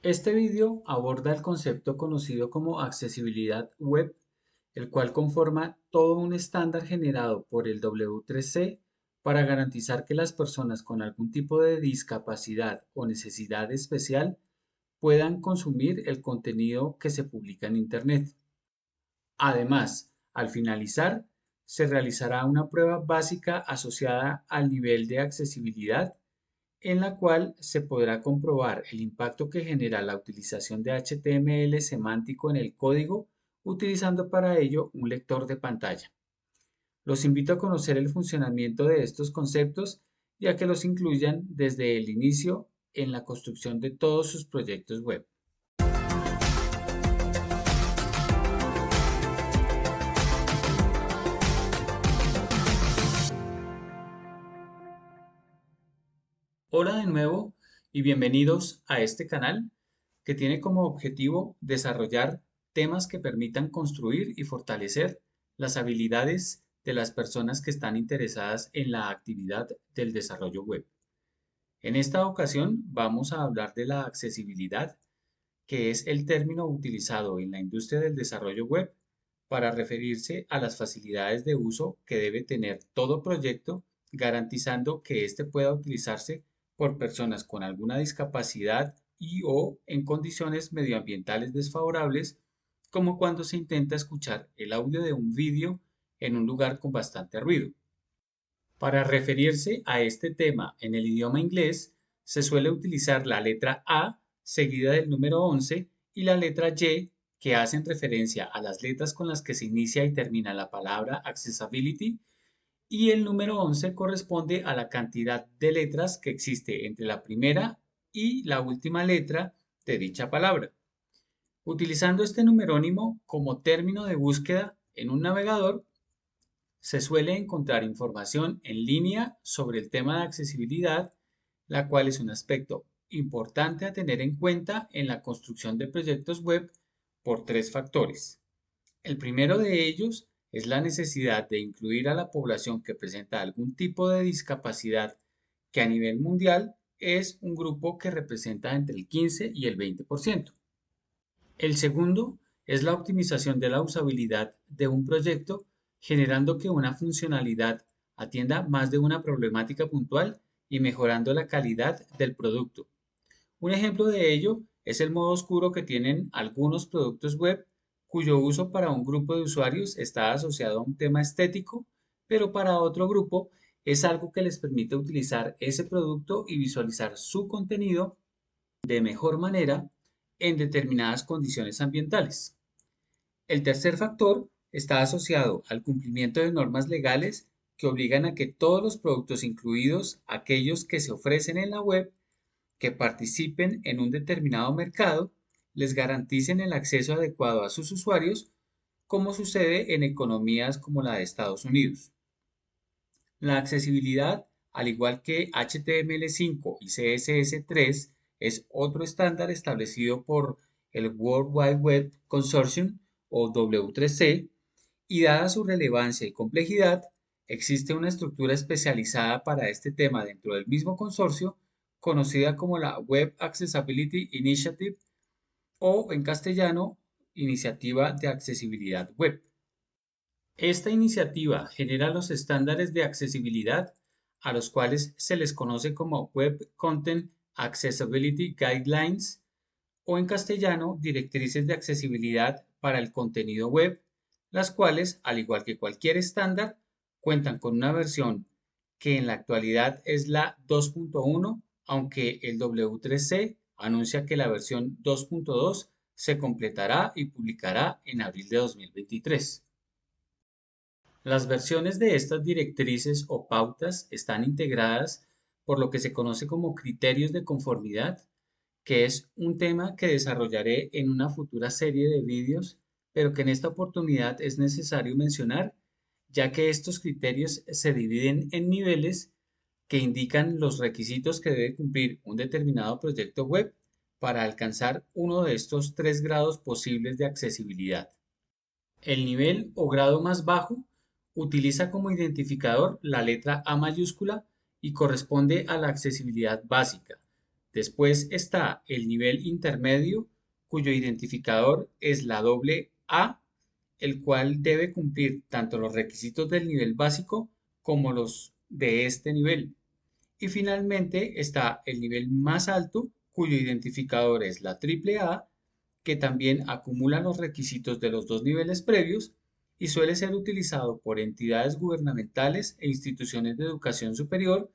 Este vídeo aborda el concepto conocido como accesibilidad web, el cual conforma todo un estándar generado por el W3C para garantizar que las personas con algún tipo de discapacidad o necesidad especial puedan consumir el contenido que se publica en Internet. Además, al finalizar, se realizará una prueba básica asociada al nivel de accesibilidad en la cual se podrá comprobar el impacto que genera la utilización de HTML semántico en el código utilizando para ello un lector de pantalla. Los invito a conocer el funcionamiento de estos conceptos y a que los incluyan desde el inicio en la construcción de todos sus proyectos web. Hola de nuevo y bienvenidos a este canal que tiene como objetivo desarrollar temas que permitan construir y fortalecer las habilidades de las personas que están interesadas en la actividad del desarrollo web. En esta ocasión vamos a hablar de la accesibilidad, que es el término utilizado en la industria del desarrollo web para referirse a las facilidades de uso que debe tener todo proyecto, garantizando que éste pueda utilizarse por personas con alguna discapacidad y o en condiciones medioambientales desfavorables, como cuando se intenta escuchar el audio de un vídeo en un lugar con bastante ruido. Para referirse a este tema en el idioma inglés, se suele utilizar la letra A seguida del número 11 y la letra Y, que hacen referencia a las letras con las que se inicia y termina la palabra accessibility, y el número 11 corresponde a la cantidad de letras que existe entre la primera y la última letra de dicha palabra. Utilizando este numerónimo como término de búsqueda en un navegador, se suele encontrar información en línea sobre el tema de accesibilidad, la cual es un aspecto importante a tener en cuenta en la construcción de proyectos web por tres factores. El primero de ellos es la necesidad de incluir a la población que presenta algún tipo de discapacidad, que a nivel mundial es un grupo que representa entre el 15 y el 20%. El segundo es la optimización de la usabilidad de un proyecto, generando que una funcionalidad atienda más de una problemática puntual y mejorando la calidad del producto. Un ejemplo de ello es el modo oscuro que tienen algunos productos web cuyo uso para un grupo de usuarios está asociado a un tema estético, pero para otro grupo es algo que les permite utilizar ese producto y visualizar su contenido de mejor manera en determinadas condiciones ambientales. El tercer factor está asociado al cumplimiento de normas legales que obligan a que todos los productos, incluidos aquellos que se ofrecen en la web, que participen en un determinado mercado, les garanticen el acceso adecuado a sus usuarios, como sucede en economías como la de Estados Unidos. La accesibilidad, al igual que HTML5 y CSS3, es otro estándar establecido por el World Wide Web Consortium o W3C, y dada su relevancia y complejidad, existe una estructura especializada para este tema dentro del mismo consorcio, conocida como la Web Accessibility Initiative o en castellano, Iniciativa de Accesibilidad Web. Esta iniciativa genera los estándares de accesibilidad, a los cuales se les conoce como Web Content Accessibility Guidelines o en castellano, directrices de accesibilidad para el contenido web, las cuales, al igual que cualquier estándar, cuentan con una versión que en la actualidad es la 2.1, aunque el W3C anuncia que la versión 2.2 se completará y publicará en abril de 2023. Las versiones de estas directrices o pautas están integradas por lo que se conoce como criterios de conformidad, que es un tema que desarrollaré en una futura serie de vídeos, pero que en esta oportunidad es necesario mencionar, ya que estos criterios se dividen en niveles que indican los requisitos que debe cumplir un determinado proyecto web para alcanzar uno de estos tres grados posibles de accesibilidad. El nivel o grado más bajo utiliza como identificador la letra A mayúscula y corresponde a la accesibilidad básica, Después está el nivel intermedio, cuyo identificador es la doble A, el cual debe cumplir tanto los requisitos del nivel básico como los de este nivel. Y finalmente está el nivel más alto, cuyo identificador es la triple A, que también acumula los requisitos de los dos niveles previos y suele ser utilizado por entidades gubernamentales e instituciones de educación superior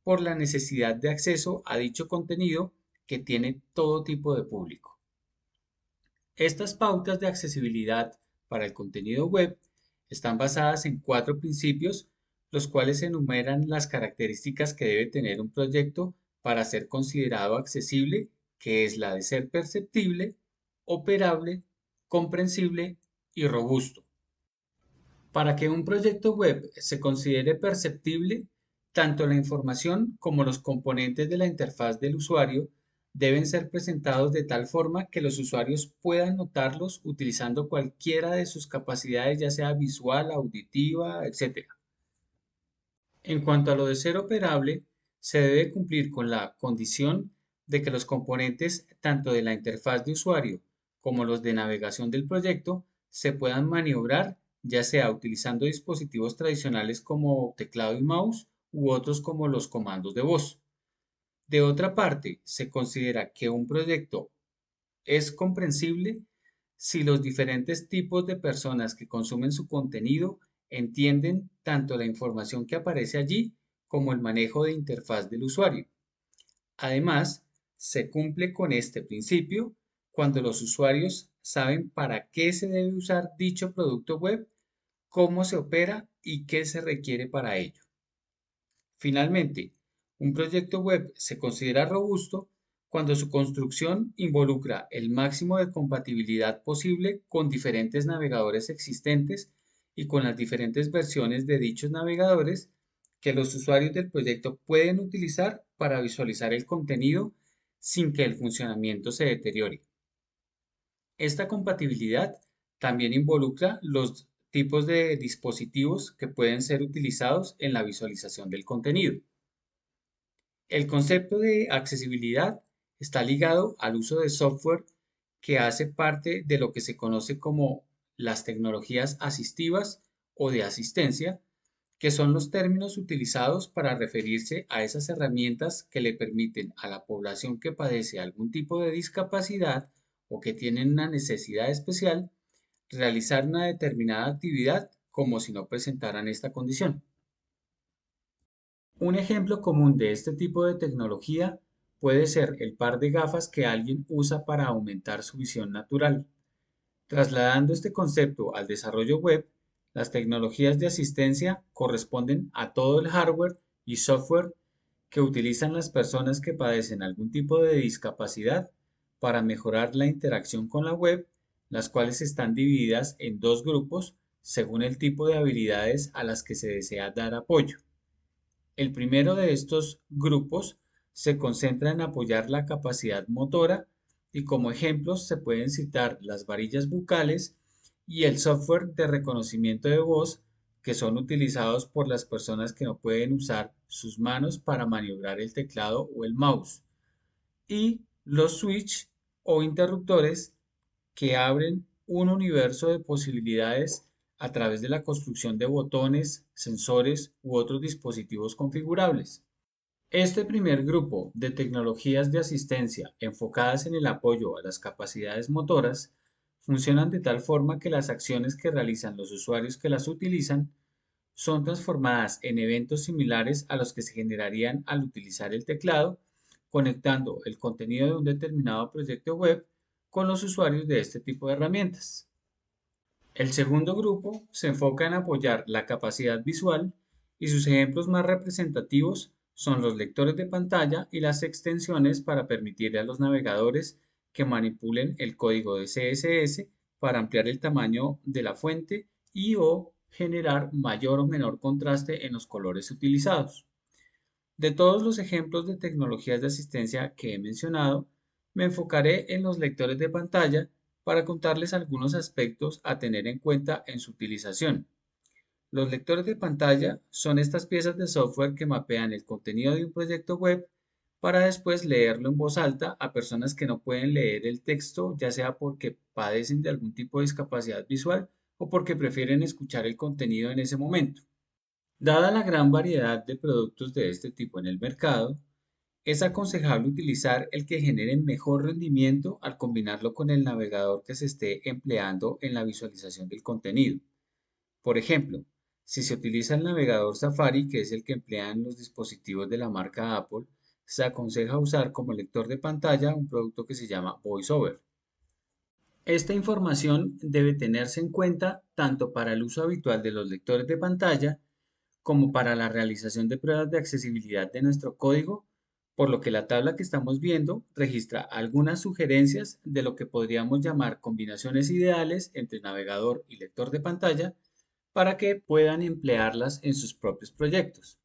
por la necesidad de acceso a dicho contenido que tiene todo tipo de público. Estas pautas de accesibilidad para el contenido web están basadas en cuatro principios, los cuales enumeran las características que debe tener un proyecto para ser considerado accesible, que es la de ser perceptible, operable, comprensible y robusto. Para que un proyecto web se considere perceptible, tanto la información como los componentes de la interfaz del usuario deben ser presentados de tal forma que los usuarios puedan notarlos utilizando cualquiera de sus capacidades, ya sea visual, auditiva, etc. En cuanto a lo de ser operable, se debe cumplir con la condición de que los componentes tanto de la interfaz de usuario como los de navegación del proyecto se puedan maniobrar, ya sea utilizando dispositivos tradicionales como teclado y mouse u otros como los comandos de voz. De otra parte, se considera que un proyecto es comprensible si los diferentes tipos de personas que consumen su contenido entienden tanto la información que aparece allí como el manejo de interfaz del usuario. Además, se cumple con este principio cuando los usuarios saben para qué se debe usar dicho producto web, cómo se opera y qué se requiere para ello. Finalmente, un proyecto web se considera robusto cuando su construcción involucra el máximo de compatibilidad posible con diferentes navegadores existentes y con las diferentes versiones de dichos navegadores que los usuarios del proyecto pueden utilizar para visualizar el contenido sin que el funcionamiento se deteriore. Esta compatibilidad también involucra los tipos de dispositivos que pueden ser utilizados en la visualización del contenido. El concepto de accesibilidad está ligado al uso de software que hace parte de lo que se conoce como las tecnologías asistivas o de asistencia, que son los términos utilizados para referirse a esas herramientas que le permiten a la población que padece algún tipo de discapacidad o que tienen una necesidad especial realizar una determinada actividad como si no presentaran esta condición. Un ejemplo común de este tipo de tecnología puede ser el par de gafas que alguien usa para aumentar su visión natural. Trasladando este concepto al desarrollo web, las tecnologías de asistencia corresponden a todo el hardware y software que utilizan las personas que padecen algún tipo de discapacidad para mejorar la interacción con la web, las cuales están divididas en dos grupos según el tipo de habilidades a las que se desea dar apoyo. El primero de estos grupos se concentra en apoyar la capacidad motora y como ejemplos se pueden citar las varillas bucales y el software de reconocimiento de voz que son utilizados por las personas que no pueden usar sus manos para maniobrar el teclado o el mouse, y los switch o interruptores que abren un universo de posibilidades a través de la construcción de botones, sensores u otros dispositivos configurables. Este primer grupo de tecnologías de asistencia enfocadas en el apoyo a las capacidades motoras funcionan de tal forma que las acciones que realizan los usuarios que las utilizan son transformadas en eventos similares a los que se generarían al utilizar el teclado, conectando el contenido de un determinado proyecto web con los usuarios de este tipo de herramientas. El segundo grupo se enfoca en apoyar la capacidad visual y sus ejemplos más representativos son los lectores de pantalla y las extensiones para permitirle a los navegadores que manipulen el código de CSS para ampliar el tamaño de la fuente y o generar mayor o menor contraste en los colores utilizados. De todos los ejemplos de tecnologías de asistencia que he mencionado, me enfocaré en los lectores de pantalla para contarles algunos aspectos a tener en cuenta en su utilización. Los lectores de pantalla son estas piezas de software que mapean el contenido de un proyecto web para después leerlo en voz alta a personas que no pueden leer el texto, ya sea porque padecen de algún tipo de discapacidad visual o porque prefieren escuchar el contenido en ese momento. Dada la gran variedad de productos de este tipo en el mercado, es aconsejable utilizar el que genere mejor rendimiento al combinarlo con el navegador que se esté empleando en la visualización del contenido. Por ejemplo, si se utiliza el navegador Safari, que es el que emplean los dispositivos de la marca Apple, se aconseja usar como lector de pantalla un producto que se llama VoiceOver. Esta información debe tenerse en cuenta tanto para el uso habitual de los lectores de pantalla como para la realización de pruebas de accesibilidad de nuestro código, por lo que la tabla que estamos viendo registra algunas sugerencias de lo que podríamos llamar combinaciones ideales entre navegador y lector de pantalla para que puedan emplearlas en sus propios proyectos.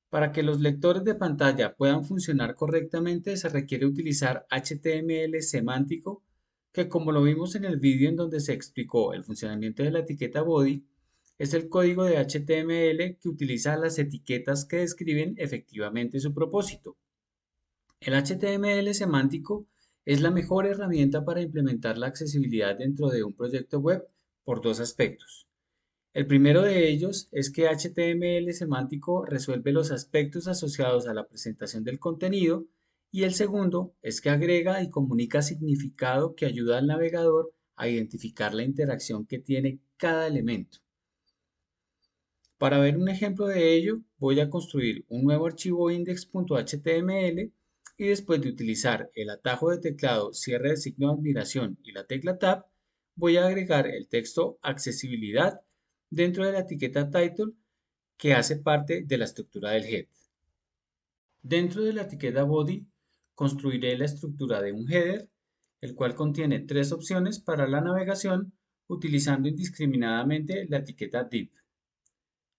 Para que los lectores de pantalla puedan funcionar correctamente se requiere utilizar HTML semántico, que como lo vimos en el vídeo en donde se explicó el funcionamiento de la etiqueta body, es el código de HTML que utiliza las etiquetas que describen efectivamente su propósito. El HTML semántico es la mejor herramienta para implementar la accesibilidad dentro de un proyecto web por dos aspectos. El primero de ellos es que HTML semántico resuelve los aspectos asociados a la presentación del contenido y el segundo es que agrega y comunica significado que ayuda al navegador a identificar la interacción que tiene cada elemento. Para ver un ejemplo de ello, voy a construir un nuevo archivo index.html y después de utilizar el atajo de teclado cierre de signo de admiración y la tecla Tab, voy a agregar el texto accesibilidad dentro de la etiqueta title que hace parte de la estructura del head. Dentro de la etiqueta body construiré la estructura de un header, el cual contiene tres opciones para la navegación utilizando indiscriminadamente la etiqueta div.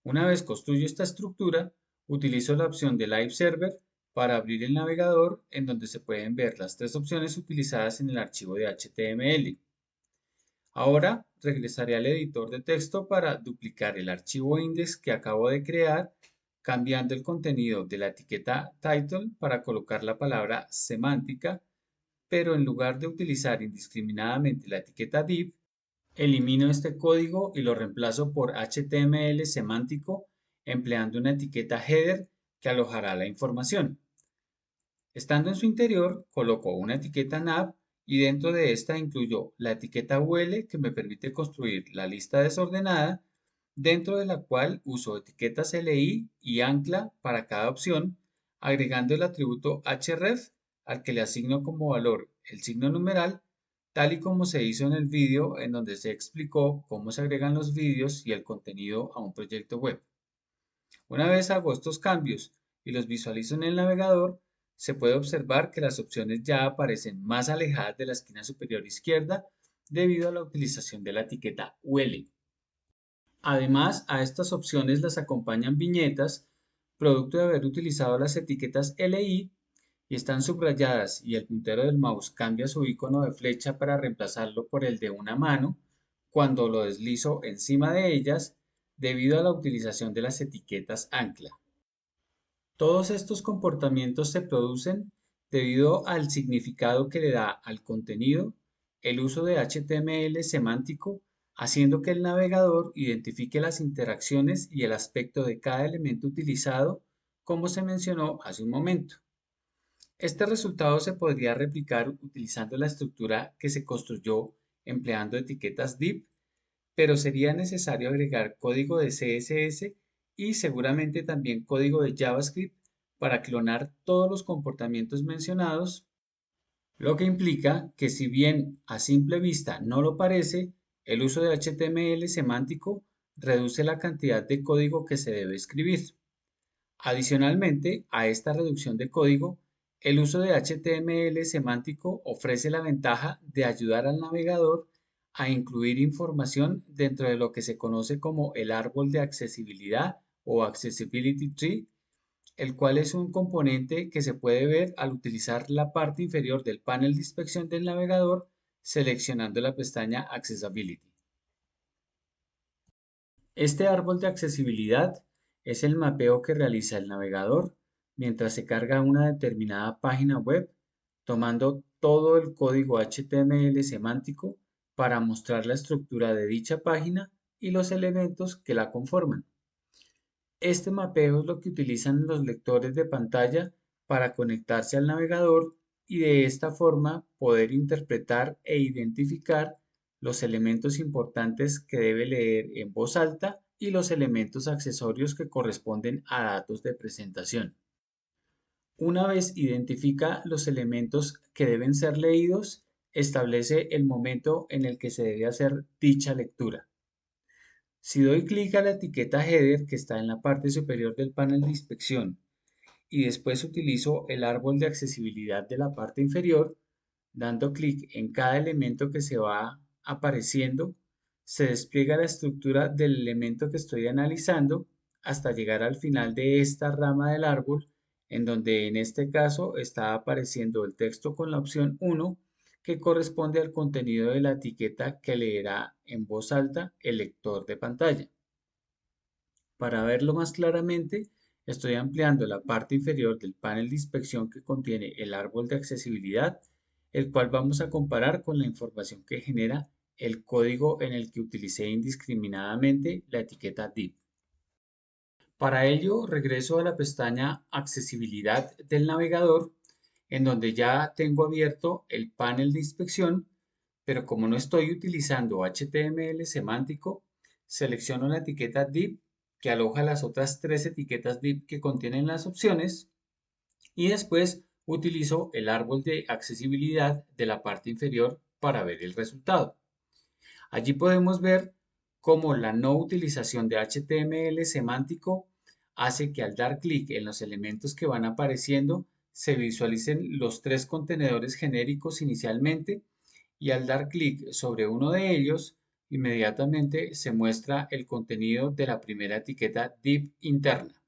Una vez construyo esta estructura, utilizo la opción de Live Server para abrir el navegador en donde se pueden ver las tres opciones utilizadas en el archivo de HTML. Ahora regresaré al editor de texto para duplicar el archivo index que acabo de crear, cambiando el contenido de la etiqueta title para colocar la palabra semántica, pero en lugar de utilizar indiscriminadamente la etiqueta div, elimino este código y lo reemplazo por HTML semántico empleando una etiqueta header que alojará la información. Estando en su interior, coloco una etiqueta nav y dentro de esta incluyo la etiqueta UL que me permite construir la lista desordenada, dentro de la cual uso etiquetas LI y ancla para cada opción, agregando el atributo href al que le asigno como valor el signo numeral, tal y como se hizo en el vídeo en donde se explicó cómo se agregan los vídeos y el contenido a un proyecto web. Una vez hago estos cambios y los visualizo en el navegador, se puede observar que las opciones ya aparecen más alejadas de la esquina superior izquierda debido a la utilización de la etiqueta UL. Además, a estas opciones las acompañan viñetas, producto de haber utilizado las etiquetas LI y están subrayadas y el puntero del mouse cambia su icono de flecha para reemplazarlo por el de una mano cuando lo deslizo encima de ellas debido a la utilización de las etiquetas ancla. Todos estos comportamientos se producen debido al significado que le da al contenido el uso de HTML semántico, haciendo que el navegador identifique las interacciones y el aspecto de cada elemento utilizado, como se mencionó hace un momento. Este resultado se podría replicar utilizando la estructura que se construyó empleando etiquetas div, pero sería necesario agregar código de CSS y seguramente también código de JavaScript para clonar todos los comportamientos mencionados, lo que implica que si bien a simple vista no lo parece, el uso de HTML semántico reduce la cantidad de código que se debe escribir. Adicionalmente a esta reducción de código, el uso de HTML semántico ofrece la ventaja de ayudar al navegador a incluir información dentro de lo que se conoce como el árbol de accesibilidad o Accessibility Tree, el cual es un componente que se puede ver al utilizar la parte inferior del panel de inspección del navegador seleccionando la pestaña Accessibility. Este árbol de accesibilidad es el mapeo que realiza el navegador mientras se carga una determinada página web, tomando todo el código HTML semántico para mostrar la estructura de dicha página y los elementos que la conforman. Este mapeo es lo que utilizan los lectores de pantalla para conectarse al navegador y de esta forma poder interpretar e identificar los elementos importantes que debe leer en voz alta y los elementos accesorios que corresponden a datos de presentación. Una vez identifica los elementos que deben ser leídos, establece el momento en el que se debe hacer dicha lectura. Si doy clic a la etiqueta header que está en la parte superior del panel de inspección y después utilizo el árbol de accesibilidad de la parte inferior, dando clic en cada elemento que se va apareciendo, se despliega la estructura del elemento que estoy analizando hasta llegar al final de esta rama del árbol, en donde en este caso está apareciendo el texto con la opción 1, que corresponde al contenido de la etiqueta que leerá en voz alta el lector de pantalla. Para verlo más claramente, estoy ampliando la parte inferior del panel de inspección que contiene el árbol de accesibilidad, el cual vamos a comparar con la información que genera el código en el que utilicé indiscriminadamente la etiqueta div. Para ello, regreso a la pestaña Accesibilidad del navegador, en donde ya tengo abierto el panel de inspección, pero como no estoy utilizando HTML semántico, selecciono la etiqueta div que aloja las otras tres etiquetas div que contienen las opciones y después utilizo el árbol de accesibilidad de la parte inferior para ver el resultado. Allí podemos ver cómo la no utilización de HTML semántico hace que al dar clic en los elementos que van apareciendo se visualicen los tres contenedores genéricos inicialmente y al dar clic sobre uno de ellos inmediatamente se muestra el contenido de la primera etiqueta div interna.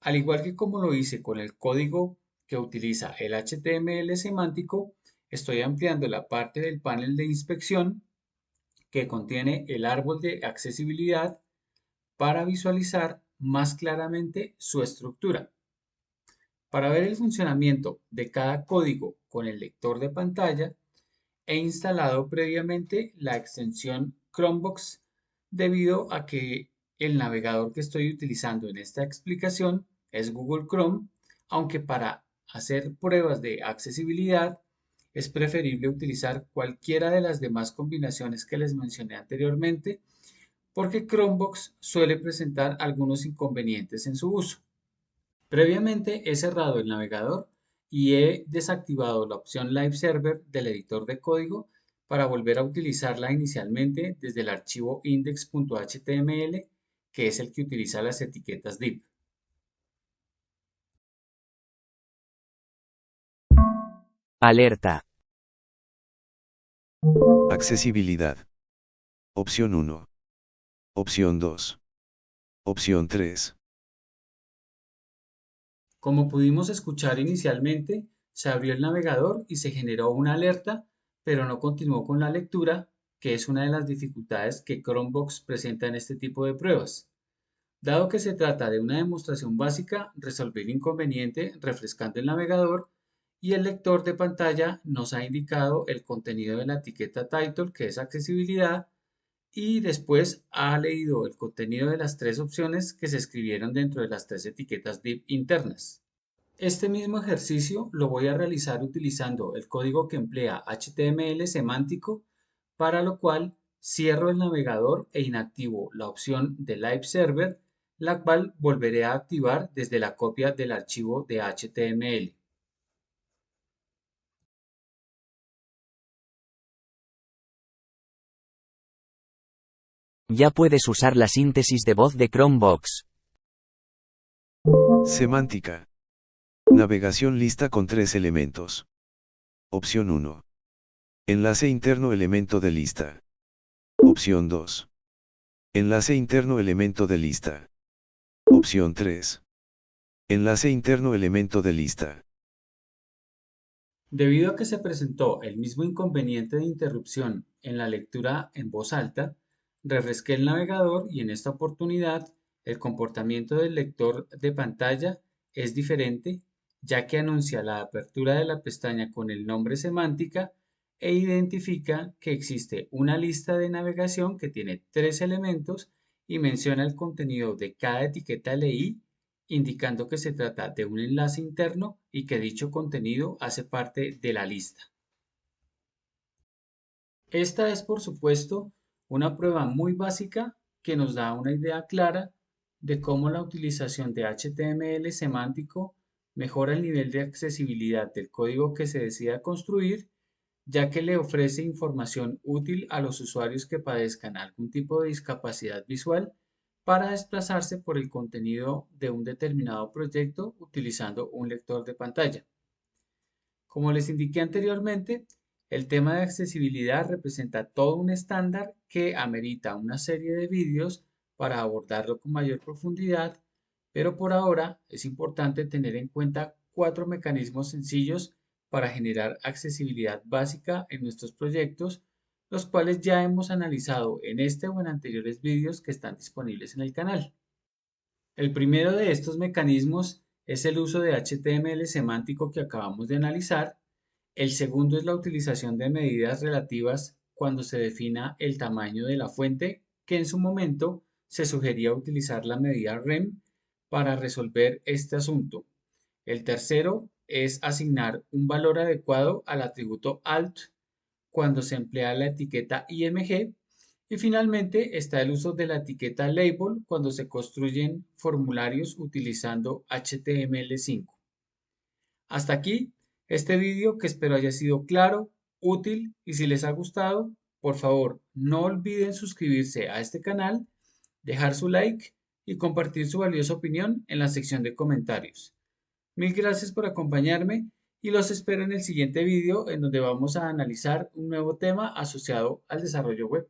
Al igual que como lo hice con el código que utiliza el HTML semántico, estoy ampliando la parte del panel de inspección que contiene el árbol de accesibilidad para visualizar más claramente su estructura. Para ver el funcionamiento de cada código con el lector de pantalla, he instalado previamente la extensión Chromebox debido a que el navegador que estoy utilizando en esta explicación es Google Chrome, aunque para hacer pruebas de accesibilidad es preferible utilizar cualquiera de las demás combinaciones que les mencioné anteriormente, porque Chromebox suele presentar algunos inconvenientes en su uso. Previamente he cerrado el navegador y he desactivado la opción Live Server del editor de código para volver a utilizarla inicialmente desde el archivo index.html, que es el que utiliza las etiquetas div. Alerta. Accesibilidad. Opción 1. Opción 2. Opción 3. Como pudimos escuchar inicialmente, se abrió el navegador y se generó una alerta, pero no continuó con la lectura, que es una de las dificultades que Chromebox presenta en este tipo de pruebas. Dado que se trata de una demostración básica, resolví el inconveniente refrescando el navegador y el lector de pantalla nos ha indicado el contenido de la etiqueta title, que es accesibilidad, y después ha leído el contenido de las tres opciones que se escribieron dentro de las tres etiquetas div internas. Este mismo ejercicio lo voy a realizar utilizando el código que emplea HTML semántico, para lo cual cierro el navegador e inactivo la opción de Live Server, la cual volveré a activar desde la copia del archivo de HTML. Ya puedes usar la síntesis de voz de Chromebox. Semántica. Navegación lista con tres elementos. Opción 1. Enlace interno elemento de lista. Opción 2. Enlace interno elemento de lista. Opción 3. Enlace interno elemento de lista. Debido a que se presentó el mismo inconveniente de interrupción en la lectura en voz alta, refresqué el navegador y en esta oportunidad el comportamiento del lector de pantalla es diferente, ya que anuncia la apertura de la pestaña con el nombre semántica e identifica que existe una lista de navegación que tiene 3 elementos y menciona el contenido de cada etiqueta LI, indicando que se trata de un enlace interno y que dicho contenido hace parte de la lista. Esta es, por supuesto, una prueba muy básica que nos da una idea clara de cómo la utilización de HTML semántico mejora el nivel de accesibilidad del código que se decida construir, ya que le ofrece información útil a los usuarios que padezcan algún tipo de discapacidad visual para desplazarse por el contenido de un determinado proyecto utilizando un lector de pantalla. Como les indiqué anteriormente, el tema de accesibilidad representa todo un estándar que amerita una serie de vídeos para abordarlo con mayor profundidad, pero por ahora es importante tener en cuenta 4 mecanismos sencillos para generar accesibilidad básica en nuestros proyectos, los cuales ya hemos analizado en este o en anteriores vídeos que están disponibles en el canal. El primero de estos mecanismos es el uso de HTML semántico que acabamos de analizar. El segundo es la utilización de medidas relativas cuando se defina el tamaño de la fuente, que en su momento se sugería utilizar la medida rem para resolver este asunto. El tercero es asignar un valor adecuado al atributo alt cuando se emplea la etiqueta img. Y finalmente está el uso de la etiqueta label cuando se construyen formularios utilizando HTML5. Hasta aquí este vídeo, que espero haya sido claro, útil, y si les ha gustado, por favor no olviden suscribirse a este canal, dejar su like y compartir su valiosa opinión en la sección de comentarios. Mil gracias por acompañarme y los espero en el siguiente vídeo, en donde vamos a analizar un nuevo tema asociado al desarrollo web.